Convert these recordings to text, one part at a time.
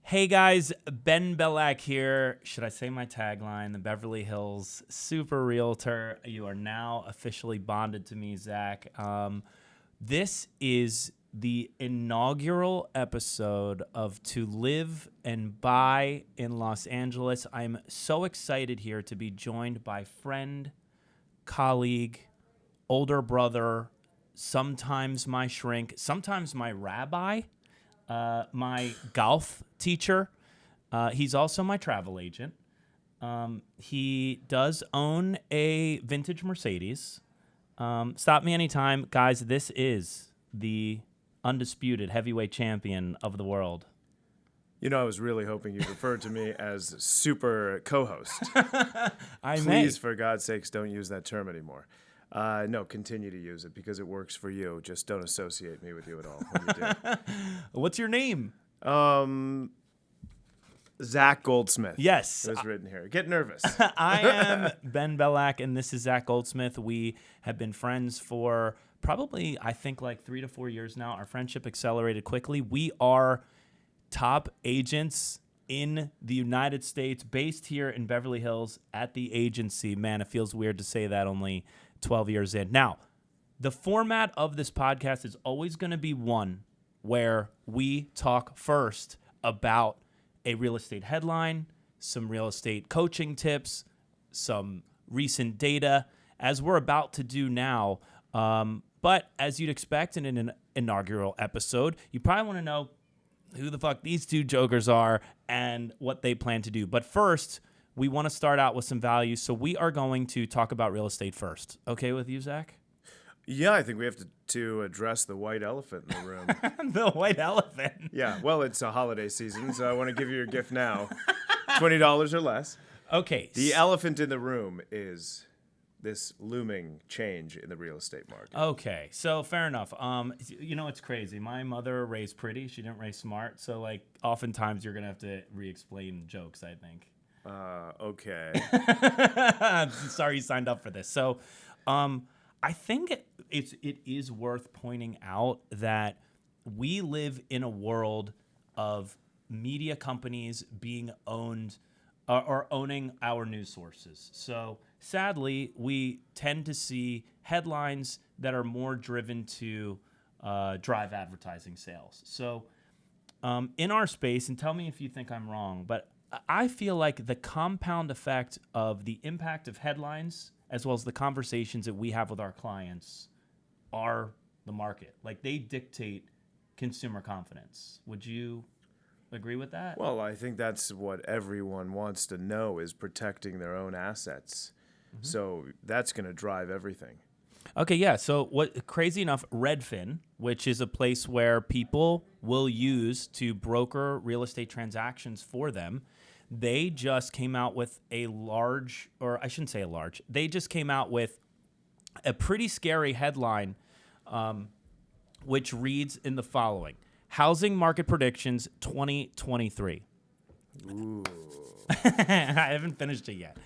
Hey guys, Ben Belack here. Should I say my tagline? The Beverly Hills Super Realtor. You are now officially bonded to me, Zach. This is the inaugural episode of To Live and Buy in Los Angeles. I'm so excited here to be joined by friend, colleague, older brother, sometimes my shrink, sometimes my rabbi, my golf teacher. He's also my travel agent. He does own a vintage Mercedes. Stop me anytime. Guys, this is the undisputed heavyweight champion of the world. You know, I was really hoping you'd refer to me as super co-host. Please, Please, for God's sakes, don't use that term anymore. No, continue to use it because it works for you. Just don't associate me with you at all when you do. What's your name? Zach Goldsmith. Yes. It was written here. Get nervous. I am Ben Belack, and this is Zach Goldsmith. We have been friends for probably, I think, like 3 to 4 years now. Our friendship accelerated quickly. We are top agents in the United States, based here in Beverly Hills at the agency. Man, it feels weird to say that only 12 years in. Now, the format of this podcast is always going to be one where we talk first about a real estate headline, some real estate coaching tips, some recent data, as we're about to do now. But as you'd expect in an inaugural episode, you probably want to know who the fuck these two jokers are and what they plan to do. But first, we want to start out with some value. So we are going to talk about real estate first. Okay with you, Zach? Yeah, I think we have to address the white elephant in the room. The white elephant. Yeah, well, it's a holiday season, so I want to give you your gift now. $20 or less. Okay. The elephant in the room is this looming change in the real estate market. Okay, so fair enough. You know, it's crazy. My mother raised pretty. She didn't raise smart. So, like, oftentimes you're going to have to re-explain jokes, I think. Okay. Sorry you signed up for this. So, I think it is worth pointing out that we live in a world of media companies being owned or owning our news sources. So sadly, we tend to see headlines that are more driven to drive advertising sales. So in our space, and tell me if you think I'm wrong, but I feel like the compound effect of the impact of headlines as well as the conversations that we have with our clients are the market. Like, they dictate consumer confidence. Would you agree with that? Well, I think that's what everyone wants to know, is protecting their own assets. Mm-hmm. So that's going to drive everything. Okay, yeah. So what? Crazy enough, Redfin, which is a place where people will use to broker real estate transactions for them, they just came out with they just came out with a pretty scary headline, which reads in the following: Housing Market Predictions 2023. Ooh. I haven't finished it yet.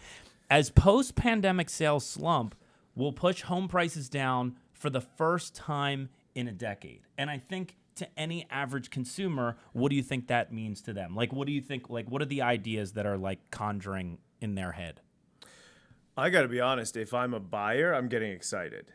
As post-pandemic sales slump will push home prices down for the first time in a decade. And I think to any average consumer, what do you think that means to them? Like, what do you think, like, what are the ideas that are, like, conjuring in their head? I got to be honest, if I'm a buyer, I'm getting excited.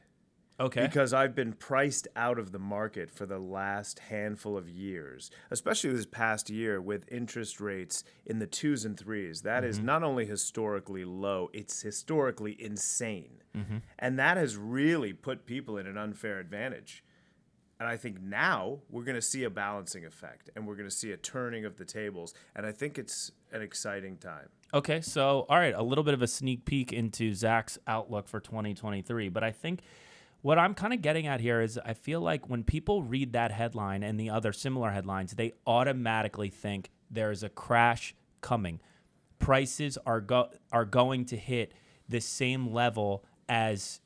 Okay. Because I've been priced out of the market for the last handful of years, especially this past year with interest rates in the 2s and 3s. That is not only historically low, it's historically insane. Mm-hmm. And that has really put people in an unfair advantage. And I think now we're going to see a balancing effect, and we're going to see a turning of the tables. And I think it's an exciting time. Okay, so, all right, a little bit of a sneak peek into Zach's outlook for 2023. But I think what I'm kind of getting at here is I feel like when people read that headline and the other similar headlines, they automatically think there is a crash coming. Prices are going to hit the same level as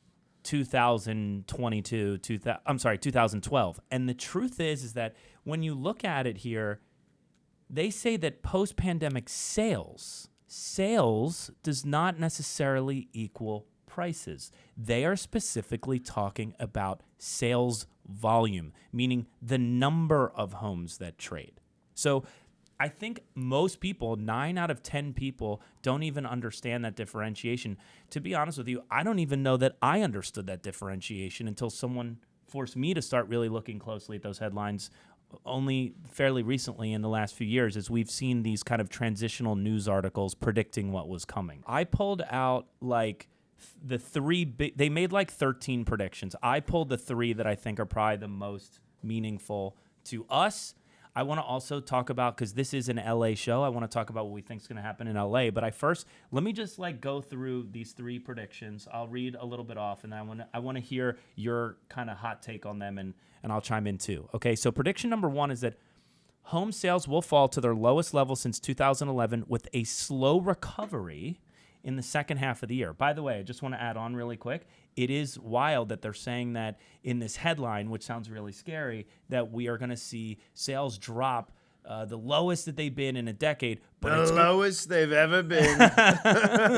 2012. And the truth is that when you look at it here, they say that post-pandemic sales does not necessarily equal prices. They are specifically talking about sales volume, meaning the number of homes that trade. So I think most people, 9 out of 10 people, don't even understand that differentiation. To be honest with you, I don't even know that I understood that differentiation until someone forced me to start really looking closely at those headlines only fairly recently in the last few years, as we've seen these kind of transitional news articles predicting what was coming. I pulled out like the they made like 13 predictions. I pulled the 3 that I think are probably the most meaningful to us. I want to also talk about, because this is an LA show, I want to talk about what we think is going to happen in LA. But let me just like go through these 3 predictions. I'll read a little bit off, and I want to hear your kind of hot take on them, and I'll chime in too. Okay, so prediction number 1 is that home sales will fall to their lowest level since 2011 with a slow recovery in the second half of the year. By the way, I just want to add on really quick. It is wild that they're saying that in this headline, which sounds really scary, that we are going to see sales drop the lowest that they've been in a decade. But the lowest they've ever been.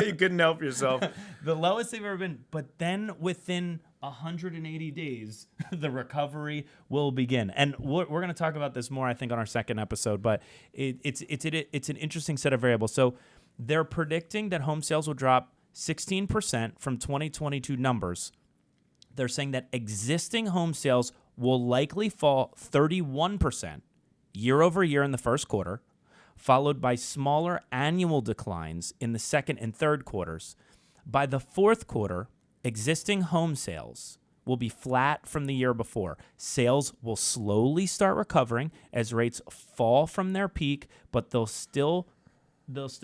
You couldn't help yourself. The lowest they've ever been. But then within 180 days, the recovery will begin. And we're going to talk about this more, I think, on our second episode. But it's an interesting set of variables. So they're predicting that home sales will drop 16% from 2022 numbers. They're saying that existing home sales will likely fall 31% year over year in the first quarter, followed by smaller annual declines in the second and third quarters. By the fourth quarter, existing home sales will be flat from the year before. Sales will slowly start recovering as rates fall from their peak, but they'll still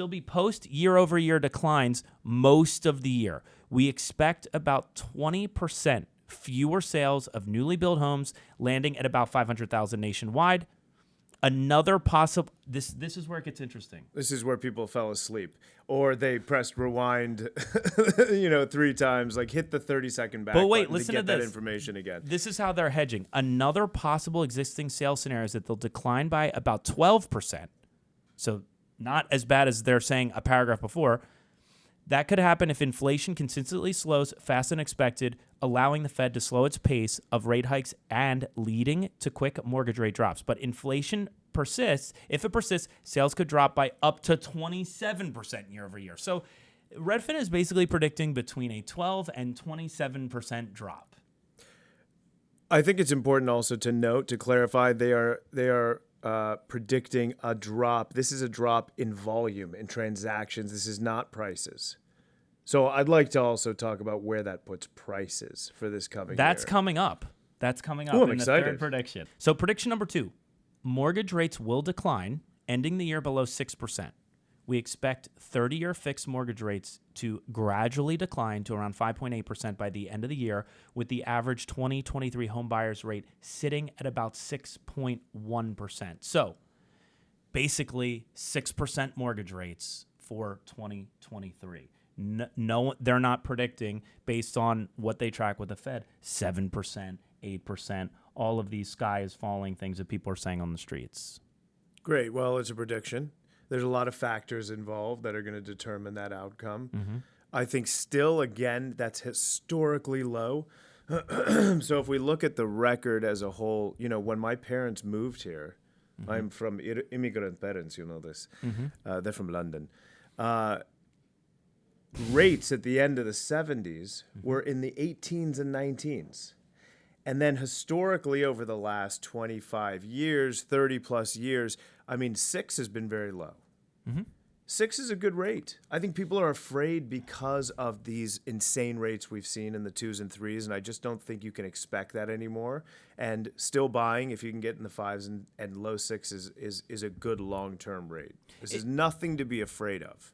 be post year-over-year declines most of the year. We expect about 20% fewer sales of newly built homes, landing at about 500,000 nationwide. Another possible... This is where it gets interesting. This is where people fell asleep. Or they pressed rewind 3 times, like hit the 30-second back button listen to get to that information again. This is how they're hedging. Another possible existing sales scenario is that they'll decline by about 12%. So not as bad as they're saying a paragraph before. That could happen if inflation consistently slows faster than expected, allowing the Fed to slow its pace of rate hikes and leading to quick mortgage rate drops. But inflation persists. If it persists, sales could drop by up to 27% year over year. So Redfin is basically predicting between a 12 and 27% drop. I think it's important also to note, to clarify, they are predicting a drop. This is a drop in volume, in transactions. This is not prices. So I'd like to also talk about where that puts prices for this coming year. That's coming up. Ooh, I'm in excited. The third prediction. So prediction number 2, mortgage rates will decline, ending the year below 6%. We expect 30-year fixed mortgage rates to gradually decline to around 5.8% by the end of the year, with the average 2023 home buyers rate sitting at about 6.1%. So basically 6% mortgage rates for 2023. No, they're not predicting, based on what they track with the Fed, 7%, 8%, all of these sky is falling things that people are saying on the streets. Great. Well, it's a prediction. There's a lot of factors involved that are going to determine that outcome. Mm-hmm. I think still, again, that's historically low. So if we look at the record as a whole, when my parents moved here, mm-hmm. I'm from immigrant parents, this. Mm-hmm. They're from London. Rates at the end of the 70s mm-hmm. were in the 18s and 19s. And then historically, over the last 25 years, 30 plus years, 6 has been very low. Mm-hmm. 6 is a good rate. I think people are afraid because of these insane rates we've seen in the 2s and 3s, and I just don't think you can expect that anymore. And still buying, if you can get in the 5s and low 6s, is a good long-term rate. This is nothing to be afraid of.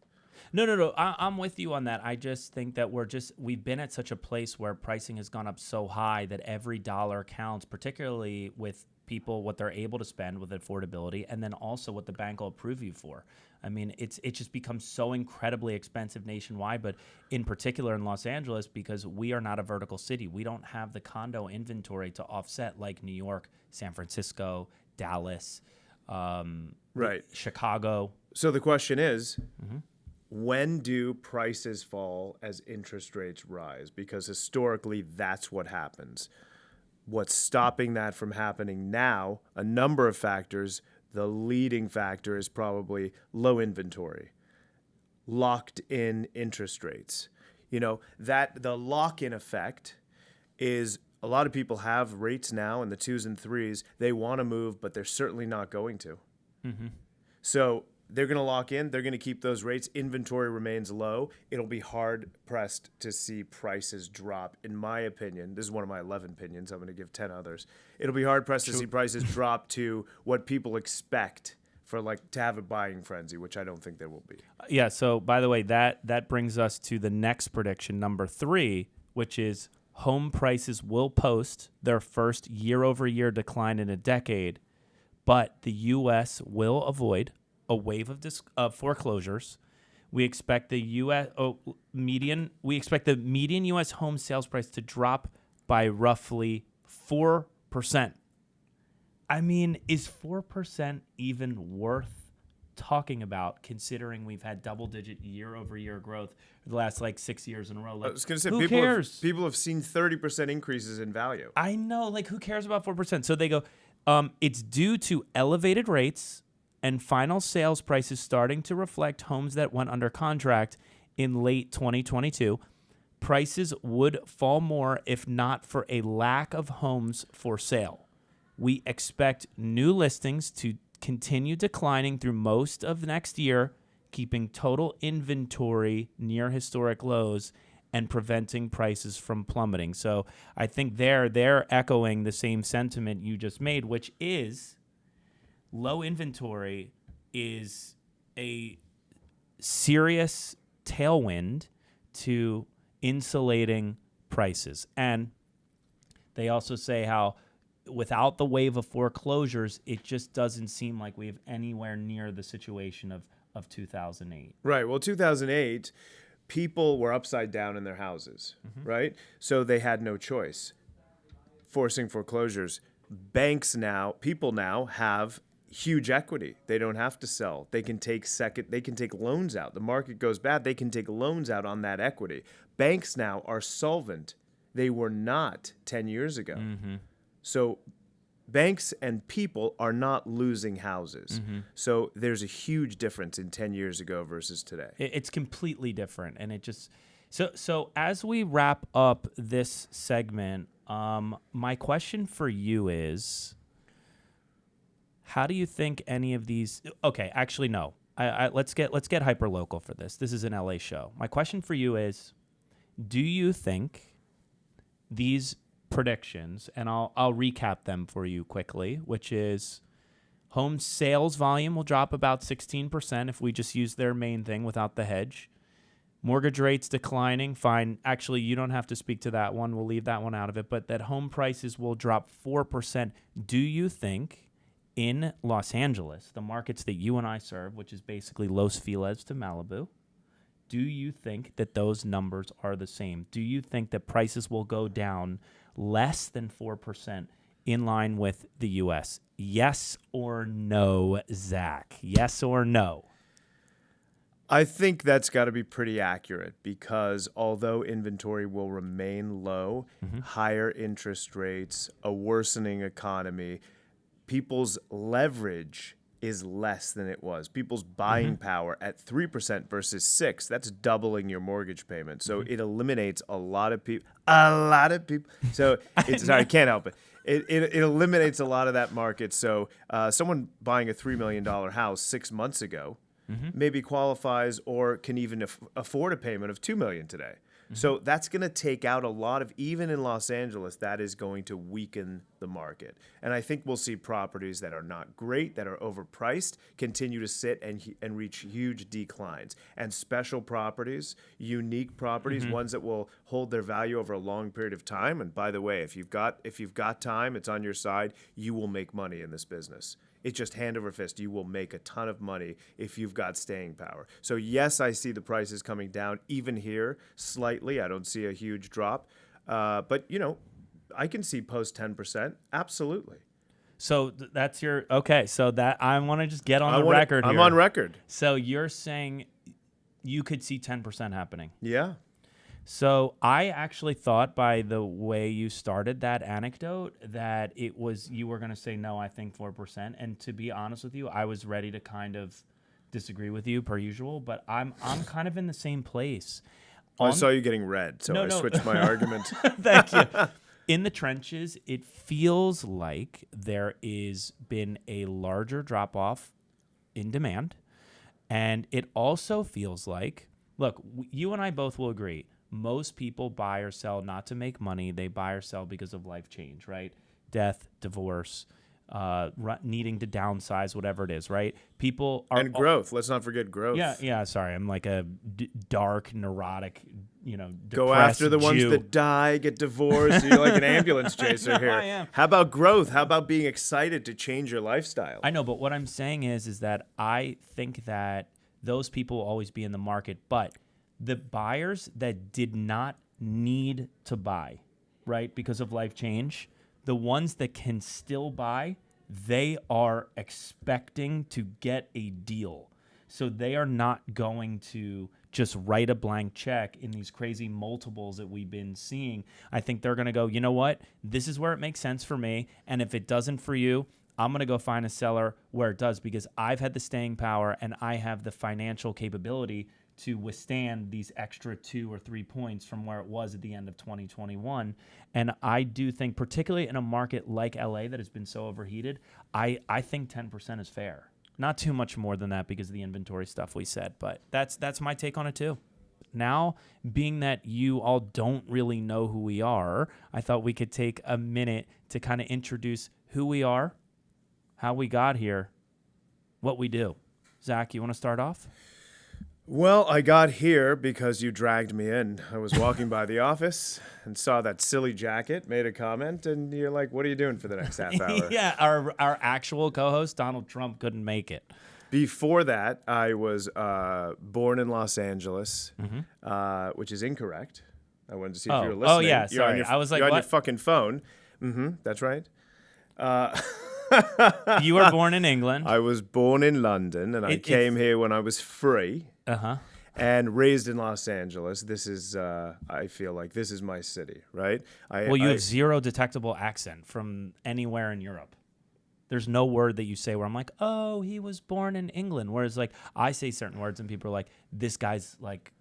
No. I'm with you on that. I just think that we've been at such a place where pricing has gone up so high that every dollar counts, particularly with people, what they're able to spend with affordability, and then also what the bank will approve you for. It just becomes so incredibly expensive nationwide, but in particular in Los Angeles, because we are not a vertical city. We don't have the condo inventory to offset like New York, San Francisco, Dallas, right, Chicago. So the question is, mm-hmm. when do prices fall as interest rates rise? Because historically, that's what happens. What's stopping that from happening now? A number of factors. the leading factor is probably low inventory, locked in interest rates. That the lock-in effect is a lot of people have rates now in the 2s and 3s. They want to move, but they're certainly not going to. Mm-hmm. So they're going to lock in. They're going to keep those rates. Inventory remains low. It'll be hard-pressed to see prices drop, in my opinion. This is one of my 11 opinions. I'm going to give 10 others. It'll be hard-pressed to see prices drop to what people expect for to have a buying frenzy, which I don't think there will be. Yeah, so by the way, that brings us to the next prediction, number 3, which is home prices will post their first year-over-year decline in a decade, but the U.S. will avoid a wave of foreclosures. We expect the median U.S. home sales price to drop by roughly 4%. I mean, is 4% even worth talking about, considering we've had double-digit year-over-year growth for the last 6 years in a row? I was going to say, who cares? People have seen 30% increases in value. I know, who cares about 4%? So they go, it's due to elevated rates and final sales prices starting to reflect homes that went under contract in late 2022. Prices would fall more if not for a lack of homes for sale. We expect new listings to continue declining through most of next year, keeping total inventory near historic lows and preventing prices from plummeting. So I think they're echoing the same sentiment you just made, which is low inventory is a serious tailwind to insulating prices. And they also say how without the wave of foreclosures, it just doesn't seem like we have anywhere near the situation of 2008. Right. Well, 2008, people were upside down in their houses, right? So they had no choice. Forcing foreclosures. People now have huge equity. They don't have to sell. They can take loans out. The market goes bad, they can take loans out on that equity. Banks now are solvent. They were not 10 years ago. Mm-hmm. So banks and people are not losing houses. Mm-hmm. So there's a huge difference in 10 years ago versus today. It's completely different. And it just so as we wrap up this segment, my question for you is, how do you think any of these? Okay, actually, no. Let's get hyper local for this. This is an LA show. My question for you is, do you think these predictions, and I'll recap them for you quickly, which is home sales volume will drop about 16% if we just use their main thing without the hedge. Mortgage rates declining, fine. Actually, you don't have to speak to that one. We'll leave that one out of it. But that home prices will drop 4%. Do you think in Los Angeles, the markets that you and I serve, which is basically Los Feliz to Malibu, do you think that those numbers are the same? Do you think that prices will go down less than 4% in line with the U.S.? Yes or no, Zach? Yes or no? I think that's got to be pretty accurate, because although inventory will remain low, higher interest rates, a worsening economy, people's leverage is less than it was. People's buying power at 3% versus 6%, that's doubling your mortgage payment. So it eliminates a lot of people. So sorry, I can't help it. It eliminates a lot of that market. So someone buying a $3 million house 6 months ago maybe qualifies or can even afford a payment of $2 million today. So that's going to take out a lot of, even in Los Angeles, that is going to weaken the market. And I think we'll see properties that are not great, that are overpriced, continue to sit and reach huge declines. And special properties, unique properties, ones that will hold their value over a long period of time. And by the way, if you've got time, it's on your side, you will make money in this business. It's just hand over fist. You will make a ton of money if you've got staying power. So yes, I see the prices coming down even here slightly. I don't see a huge drop. But, I can see post 10%. Absolutely. So that's your, okay. So that I want to just get on the record here. I'm on record. So you're saying you could see 10% happening. Yeah. So I actually thought by the way you started that anecdote that it was you were going to say no, I think 4%. And to be honest with you, I was ready to kind of disagree with you per usual, but I'm kind of in the same place. I saw you getting red, so I switched my argument. Thank you. In the trenches, it feels like there is been a larger drop off in demand, and it also feels like, look, you and I both will agree. Most people buy or sell not to make money. They buy or sell because of life change, right? Death, divorce, needing to downsize, whatever it is, right? People are... And growth. Let's not forget growth. Yeah, sorry. I'm like a dark, neurotic, Go after the ones that die, get divorced. You're like an ambulance chaser here. I am. How about growth? How about being excited to change your lifestyle? I know, but what I'm saying is that I think that those people will always be in the market, but the buyers that did not need to buy, right, because of life change, the ones that can still buy, they are expecting to get a deal. So they are not going to just write a blank check in these crazy multiples that we've been seeing. I think they're going to go, you know what? This is where it makes sense for me. And if it doesn't for you, I'm going to go find a seller where it does, because I've had the staying power and I have the financial capability to withstand these extra 2 or 3 points from where it was at the end of 2021. And I do think, particularly in a market like LA that has been so overheated, I think 10% is fair. Not too much more than that because of the inventory stuff we said, but that's my take on it too. Now, being that you all don't really know who we are, I thought we could take a minute to kind of introduce who we are, how we got here, what we do. Zach, you want to start off? Well, I got here because you dragged me in. I was walking by the office and saw that silly jacket, made a comment, and you're like, what are you doing for the next half hour? Yeah, our actual co-host, Donald Trump, couldn't make it. Before that, I was born in Los Angeles, which is incorrect. I wanted to see if you were listening. Oh, yeah, sorry. I was like, you're on what? your fucking phone. That's right. You were born in England. I was born in London, and I came here when I was free. And raised in Los Angeles. This is, I feel like this is my city, right? You have zero detectable accent from anywhere in Europe. There's no word that you say where I'm like, oh, he was born in England. Whereas like I say certain words and people are like, this guy's like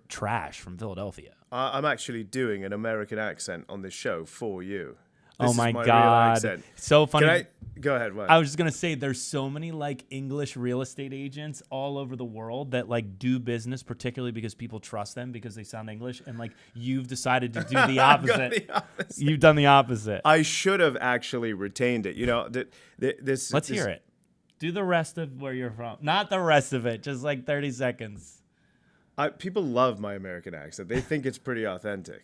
trash from Philadelphia. I'm actually doing an American accent on this show for you. This is my God. So funny. Go ahead. What? I was just going to say there's so many like English real estate agents all over the world that like do business, particularly because people trust them because they sound English. And like you've decided to do the opposite. You've done the opposite. I should have actually retained it. Let's hear it. Do the rest of where you're from. Not the rest of it. Just like 30 seconds. People love my American accent. They think it's pretty authentic.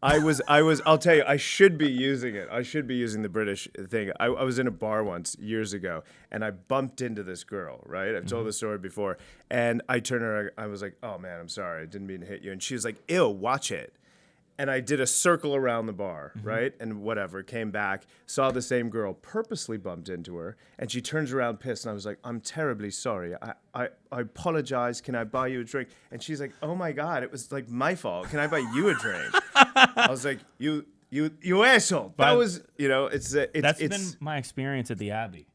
I'll tell you, I should be using it. I should be using the British thing. I was in a bar once years ago, and I bumped into this girl, right? I've told the story before. And I turned her, I was like, oh man, I'm sorry. I didn't mean to hit you. And she was like, ew, watch it. And I did a circle around the bar, right? And whatever, came back, saw the same girl, purposely bumped into her, and she turns around pissed, and I was like, I'm terribly sorry. I apologize. Can I buy you a drink? And she's like, oh my God, it was like my fault. Can I buy you a drink? I was like, you asshole. That was, That's been my experience at the Abbey.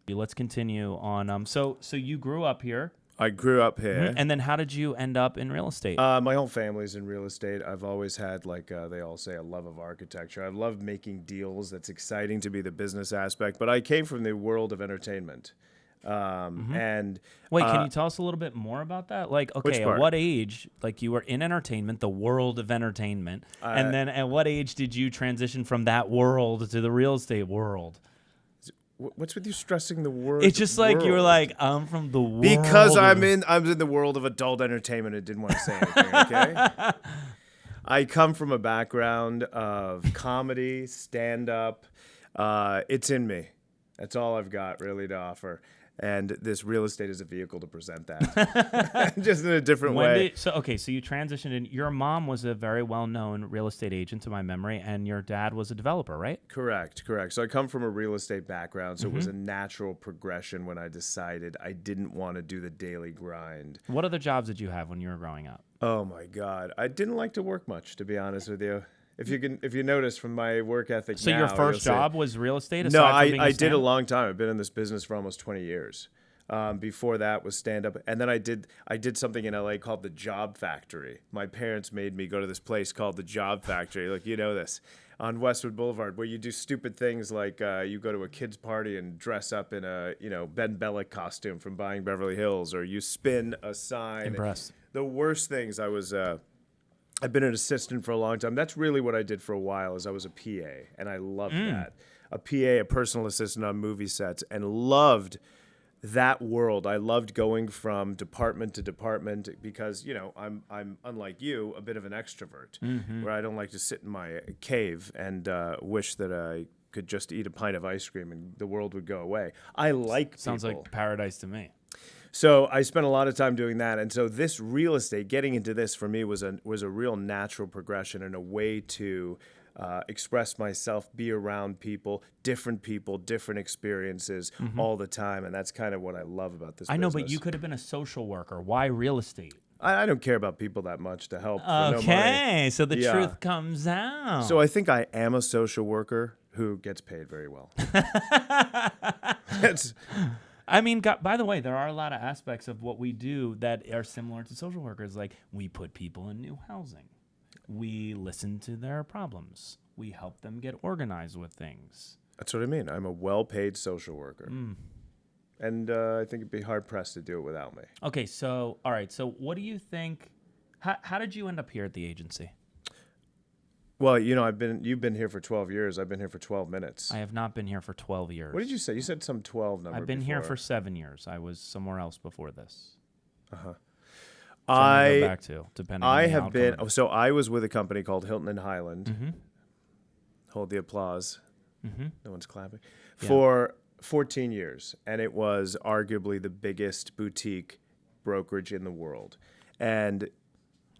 Let's continue on. So you grew up here. I grew up here. And then how did you end up in real estate? My whole family's in real estate. I've always had, like they all say, a love of architecture. I love making deals. That's exciting to be the business aspect. But I came from the world of entertainment. And wait, can you tell us a little bit more about that? Like, okay, at what age, like you were in entertainment, the world of entertainment, and then at what age did you transition from that world to the real estate world? What's with you stressing the word? It's just like you were like, I'm from the world. Because I'm in the world of adult entertainment and didn't want to say anything, okay? I come from a background of comedy, stand-up. It's in me. That's all I've got really to offer. And this real estate is a vehicle to present that, just in a different way. So you transitioned in. Your mom was a very well-known real estate agent, to my memory, and your dad was a developer, right? Correct. So I come from a real estate background, so it was a natural progression when I decided I didn't want to do the daily grind. What other jobs did you have when you were growing up? Oh my God, I didn't like to work much, to be honest with you. If you notice from my work ethic So now, your you'll first see- job was real estate? No, aside from being I did a stand-up? long time. I've been in this business for almost 20 years. Before that was stand up, and then I did something in LA called the Job Factory. My parents made me go to this place called the Job Factory. Like, you know this, on Westwood Boulevard, where you do stupid things like you go to a kid's party and dress up in a Ben Belack costume from Buying Beverly Hills, or you spin a sign. Impressed. The worst things. I've been an assistant for a long time. That's really what I did for a while. Is I was a PA, and I loved that. A PA, a personal assistant on movie sets, and loved that world. I loved going from department to department because, I'm unlike you, a bit of an extrovert, where I don't like to sit in my cave and wish that I could just eat a pint of ice cream and the world would go away. I like Sounds people. like paradise to me. So I spent a lot of time doing that, and so this real estate, getting into this for me was a real natural progression and a way to express myself, be around people, different experiences all the time, and that's kind of what I love about this. I know, but business. you could have been a social worker. Why real estate? I don't care about people that much to help. For no money. Okay, so the Yeah. truth comes out. So I think I am a social worker who gets paid very well. It's, I mean, by the way, there are a lot of aspects of what we do that are similar to social workers. Like, we put people in new housing. We listen to their problems. We help them get organized with things. that's what I mean. I'm a well-paid social worker. And I think it'd be hard-pressed to do it without me. Okay, so, all right. So what do you think? How did you end up here at the agency? Well, you've been here for 12 years. I've been here for 12 minutes. I have not been here for 12 years. What did you say? You said some 12 number I've been here before. for 7 years. I was somewhere else before this. Uh-huh. Go back to, depending on I the have been... outcome. So I was with a company called Hilton and Highland. Mm-hmm. Hold the applause. Mm-hmm. No one's clapping. Yeah. For 14 years. And it was arguably the biggest boutique brokerage in the world. And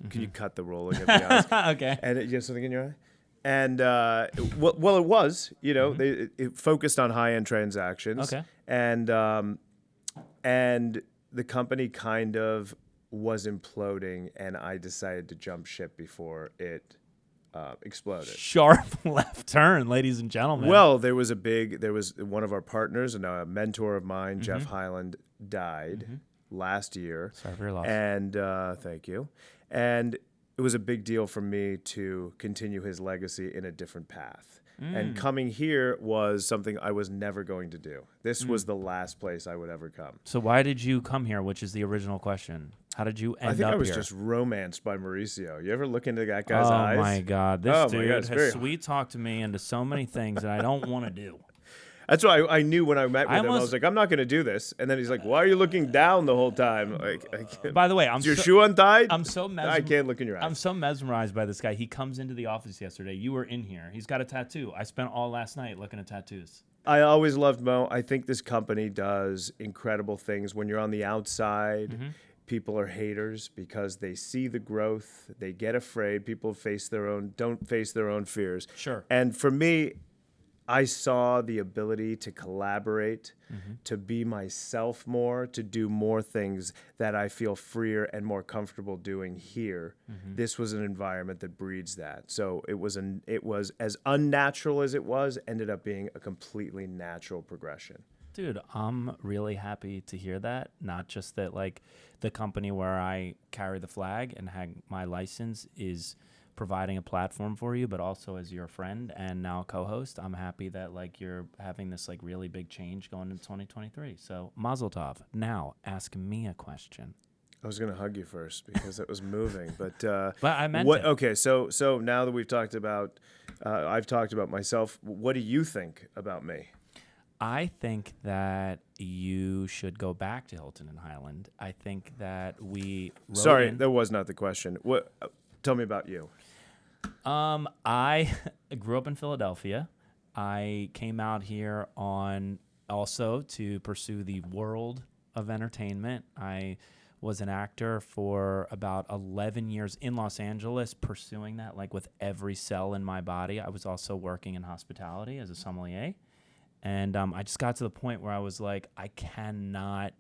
can you cut the rolling of the eyes? Okay. And you have something in your eye? And, well, it was, it focused on high-end transactions. Okay. And the company kind of was imploding, and I decided to jump ship before it exploded. Sharp left turn, ladies and gentlemen. Well, there was one of our partners and a mentor of mine, Jeff Highland, died last year. Sorry for your loss. And thank you. And it was a big deal for me to continue his legacy in a different path. And coming here was something I was never going to do. This was the last place I would ever come. So why did you come here, which is the original question? How did you end up here? I think I was just romanced by Mauricio. You ever look into that guy's eyes? Oh, my God. This Oh, my dude God, it's has very- sweet-talked me into so many things that I don't want to do. That's why I knew when I met with him. I almost- was like, I'm not going to do this. And then he's like, why are you looking down the whole time? Like, By the way, is your shoe untied? I'm so I can't look in your eyes. I'm so mesmerized by this guy. He comes into the office yesterday. You were in here. He's got a tattoo. I spent all last night looking at tattoos. I always loved Mo. I think this company does incredible things. When you're on the outside, people are haters because they see the growth. They get afraid. People don't face their own fears. Sure. And for me, I saw the ability to collaborate, to be myself more, to do more things that I feel freer and more comfortable doing here. This was an environment that breeds that. So it was as unnatural as it was, ended up being a completely natural progression. Dude, I'm really happy to hear that. Not just that, like, the company where I carry the flag and have my license is providing a platform for you, but also as your friend and now co-host, I'm happy that, like, you're having this, like, really big change going into 2023. So, Mazel Tov. Now, ask me a question. I was gonna hug you first because it was moving, but I meant what? it. Okay, so now that we've talked about, I've talked about myself. What do you think about me? I think that you should go back to Hilton and Highland. I think that we wrote Sorry, in- that was not the question. What? Tell me about you. I grew up in Philadelphia. I came out here also to pursue the world of entertainment. I was an actor for about 11 years in Los Angeles, pursuing that, like, with every cell in my body. I was also working in hospitality as a sommelier. And I just got to the point where I was like, I cannot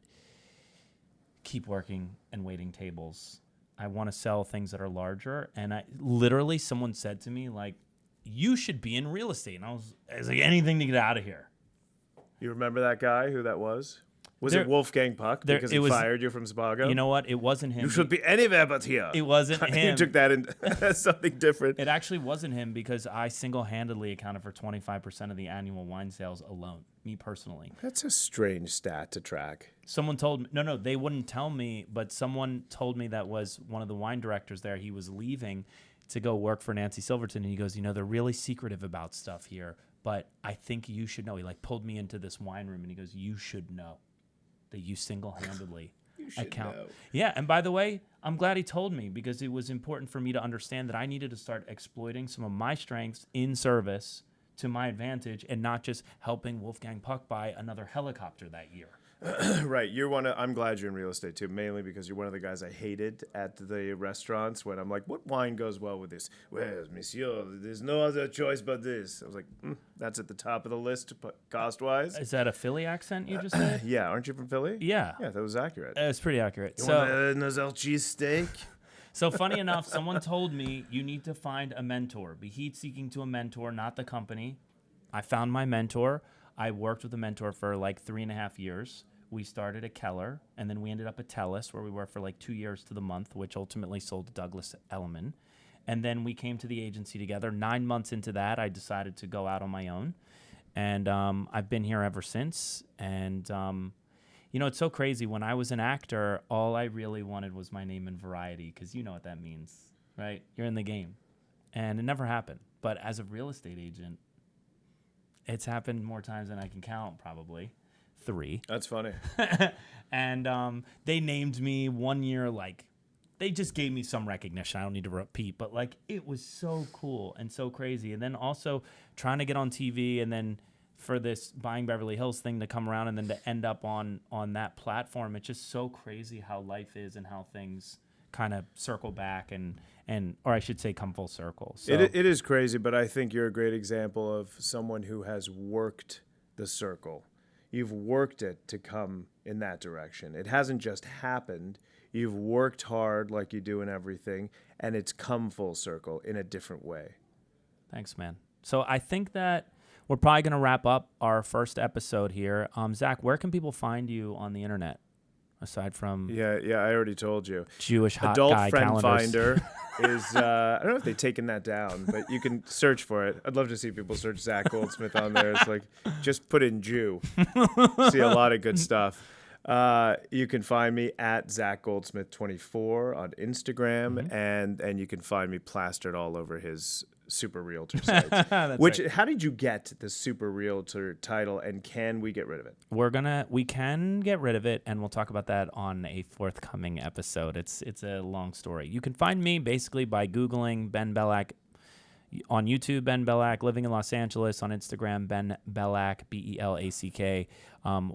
keep working and waiting tables I want to sell things that are larger. And literally someone said to me, like, you should be in real estate. And I was like, anything to get out of here. You remember that guy, who that was? Was it Wolfgang Puck because he fired you from Spago? You know what? It wasn't him. You should be anywhere but here. It wasn't him. You took that as something different. It actually wasn't him because I single-handedly accounted for 25% of the annual wine sales alone, me personally. That's a strange stat to track. Someone told me, no, they wouldn't tell me, but someone told me that was one of the wine directors there. He was leaving to go work for Nancy Silverton, and he goes, they're really secretive about stuff here, but I think you should know. He like pulled me into this wine room, and he goes, you should know that you single-handedly account. Know. Yeah, and by the way, I'm glad he told me because it was important for me to understand that I needed to start exploiting some of my strengths in service to my advantage and not just helping Wolfgang Puck buy another helicopter that year. Right. I'm glad you're in real estate too, mainly because you're one of the guys I hated at the restaurants when I'm like, what wine goes well with this? Well, monsieur, there's no other choice but this. I was like, that's at the top of the list cost-wise. Is that a Philly accent you just said? Yeah. Aren't you from Philly? Yeah. Yeah, that was accurate. It's pretty accurate. You want a Nozell cheesesteak? So funny enough, someone told me you need to find a mentor. Be heat-seeking to a mentor, not the company. I found my mentor. I worked with a mentor for like 3.5 years. We started at Keller, and then we ended up at Telus, where we worked for like 2 years to the month, which ultimately sold to Douglas Elliman. And then we came to the agency together. 9 months into that, I decided to go out on my own. And I've been here ever since. And, it's so crazy. When I was an actor, all I really wanted was my name in Variety, because you know what that means, right? You're in the game. And it never happened. But as a real estate agent, it's happened more times than I can count, probably. 3. That's funny. And they named me one year, like, they just gave me some recognition. I don't need to repeat, but like, it was so cool and so crazy. And then also trying to get on TV, and then for this Buying Beverly Hills thing to come around and then to end up on that platform. It's just so crazy how life is and how things kind of circle back or I should say come full circle. So it is crazy, but I think you're a great example of someone who has worked the circle. You've worked it to come in that direction. It hasn't just happened. You've worked hard like you do in everything, and it's come full circle in a different way. Thanks, man. So I think that we're probably going to wrap up our first episode here. Zach, where can people find you on the internet? Aside from yeah, I already told you. Jewish hot Adult guy Friend calendars. Finder is I don't know if they've taken that down, but you can search for it. I'd love to see people search Zach Goldsmith on there. It's like just put in Jew. See a lot of good stuff. You can find me at Zach Goldsmith 24 on Instagram, and you can find me plastered all over his Super Realtor site. How did you get the Super Realtor title, and can we get rid of it? We can get rid of it, and we'll talk about that on a forthcoming episode. It's a long story. You can find me basically by Googling Ben Belack on YouTube, Ben Belack, living in Los Angeles, on Instagram, Ben Belack, Belack.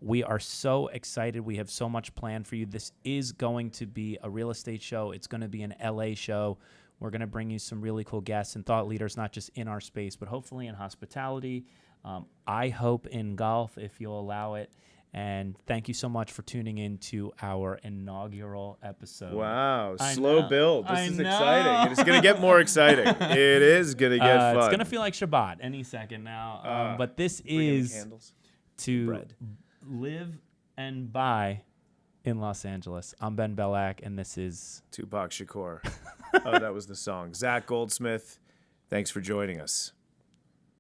We are so excited. We have so much planned for you. This is going to be a real estate show. It's going to be an LA show. We're going to bring you some really cool guests and thought leaders, not just in our space, but hopefully in hospitality. I hope in golf, if you'll allow it. And thank you so much for tuning in to our inaugural episode. Wow, slow build. This is exciting. And it's going to get more exciting. It is going to get fun. It's going to feel like Shabbat any second now. But this is to live and buy in Los Angeles. I'm Ben Belack, and this is Tupac Shakur. Oh, that was the song. Zach Goldsmith, thanks for joining us.